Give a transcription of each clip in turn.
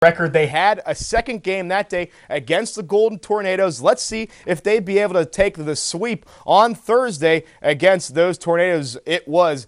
record. They had a second game that day against the Golden Tornadoes. Let's see if they'd be able to take the sweep on Thursday against those Tornadoes. It was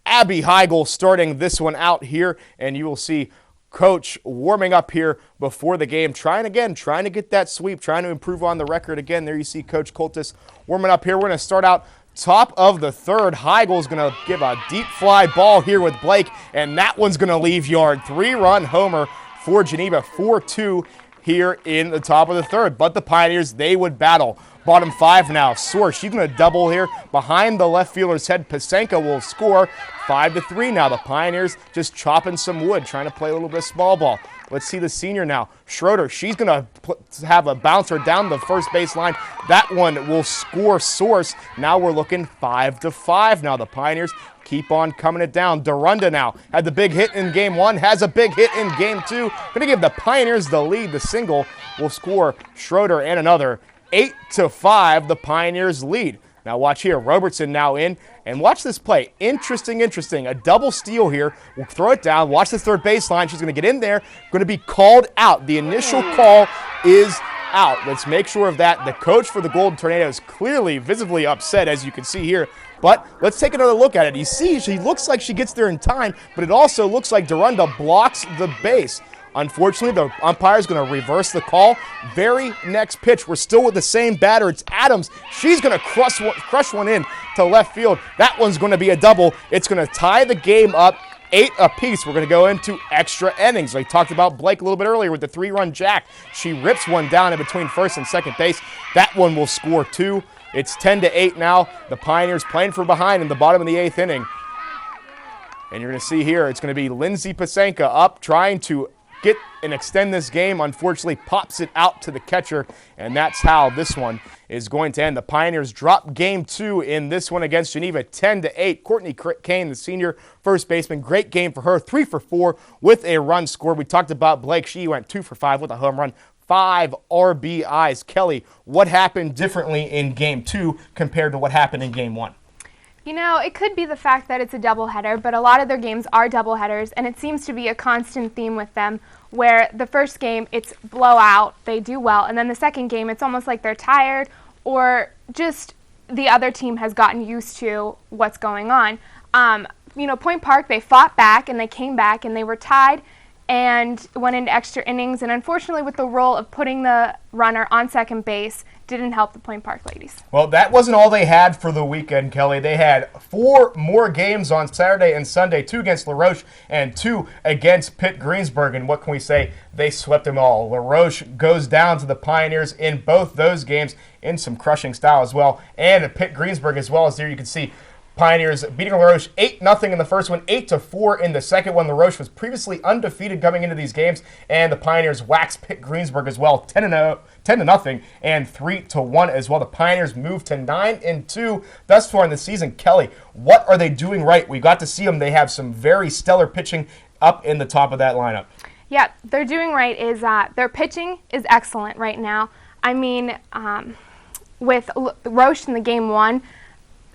Abby Heigl starting this one out here, and you will see Coach warming up here before the game, trying to get that sweep, trying to improve on the record again. There you see Coach Coltis warming up here. We're going to start out top of the third. Heigl's going to give a deep fly ball here with Blake, and that one's going to leave yard. 3-run homer for Geneva, 4-2 here in the top of the third. But the Pioneers, they would battle. Bottom five now. Source, she's going to double here behind the left fielder's head. Pasenka will score 5-3 now. The Pioneers just chopping some wood, trying to play a little bit of small ball. Let's see the senior now. Schroeder, she's going to have a bouncer down the first base line. That one will score Source. Now we're looking 5-5 now. The Pioneers keep on coming it down. Dorunda now had the big hit in game one, has a big hit in game two. Going to give the Pioneers the lead. The single will score Schroeder and another. 8-5, the Pioneers lead. Now watch here, Robertson now in, and watch this play. Interesting. A double steal here. We'll throw it down. Watch the third baseline. She's going to get in there. Going to be called out. The initial call is out. Let's make sure of that. The coach for the Golden Tornadoes clearly, visibly upset, as you can see here. But let's take another look at it. You see, she looks like she gets there in time, but it also looks like Dorunda blocks the base. Unfortunately, the umpire is going to reverse the call. Very next pitch, we're still with the same batter. It's Adams. She's going to crush one in to left field. That one's going to be a double. It's going to tie the game up 8 apiece. We're going to go into extra innings. I talked about Blake a little bit earlier with the 3-run jack. She rips one down in between first and second base. That one will score 2. It's 10-8 now. The Pioneers playing from behind in the bottom of the 8th inning. And you're going to see here, it's going to be Lindsay Pasenka up, trying to get and extend this game. Unfortunately, pops it out to the catcher, and that's how this one is going to end. The Pioneers drop game 2 in this one against Geneva, 10-8. Courtney Kane, the senior first baseman, great game for her, 3 for 4 with a run scored. We talked about Blake. She went 2 for 5 with a home run, 5 RBIs. Kelly, what happened differently in game 2 compared to what happened in game 1? You know, it could be the fact that it's a doubleheader, but a lot of their games are doubleheaders, and it seems to be a constant theme with them, where the first game, it's blowout, they do well, and then the second game, it's almost like they're tired, or just the other team has gotten used to what's going on. You know, Point Park, they fought back, and they came back, and they were tied, and went into extra innings, and unfortunately with the role of putting the runner on second base, didn't help the Point Park ladies. Well, that wasn't all they had for the weekend, Kelly. They had 4 more games on Saturday and Sunday, 2 against LaRoche and 2 against Pitt Greensburg. And what can we say? They swept them all. LaRoche goes down to the Pioneers in both those games in some crushing style as well. And Pitt Greensburg as well, as there you can see Pioneers beating LaRoche 8-0 in the first one, 8-4 in the second one. LaRoche was previously undefeated coming into these games, and the Pioneers waxed Pitt Greensburg as well, 10-0 and 3-1 as well. The Pioneers moved to 9-2 thus far in the season. Kelly, what are they doing right? We got to see them. They have some very stellar pitching up in the top of that lineup. Yeah, they're doing right is their pitching is excellent right now. I mean, with Roche in the game 1,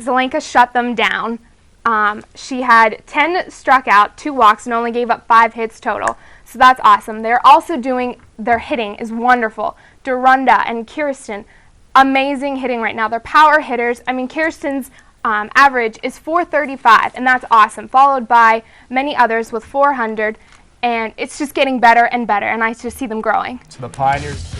Zelenka shut them down. She had 10 struck out, 2 walks, and only gave up 5 hits total. So that's awesome. They're also doing, their hitting is wonderful. Dorunda and Kirsten, amazing hitting right now. They're power hitters. I mean, Kirsten's average is .435, and that's awesome, followed by many others with .400, and it's just getting better and better, and I just see them growing. So the Pioneers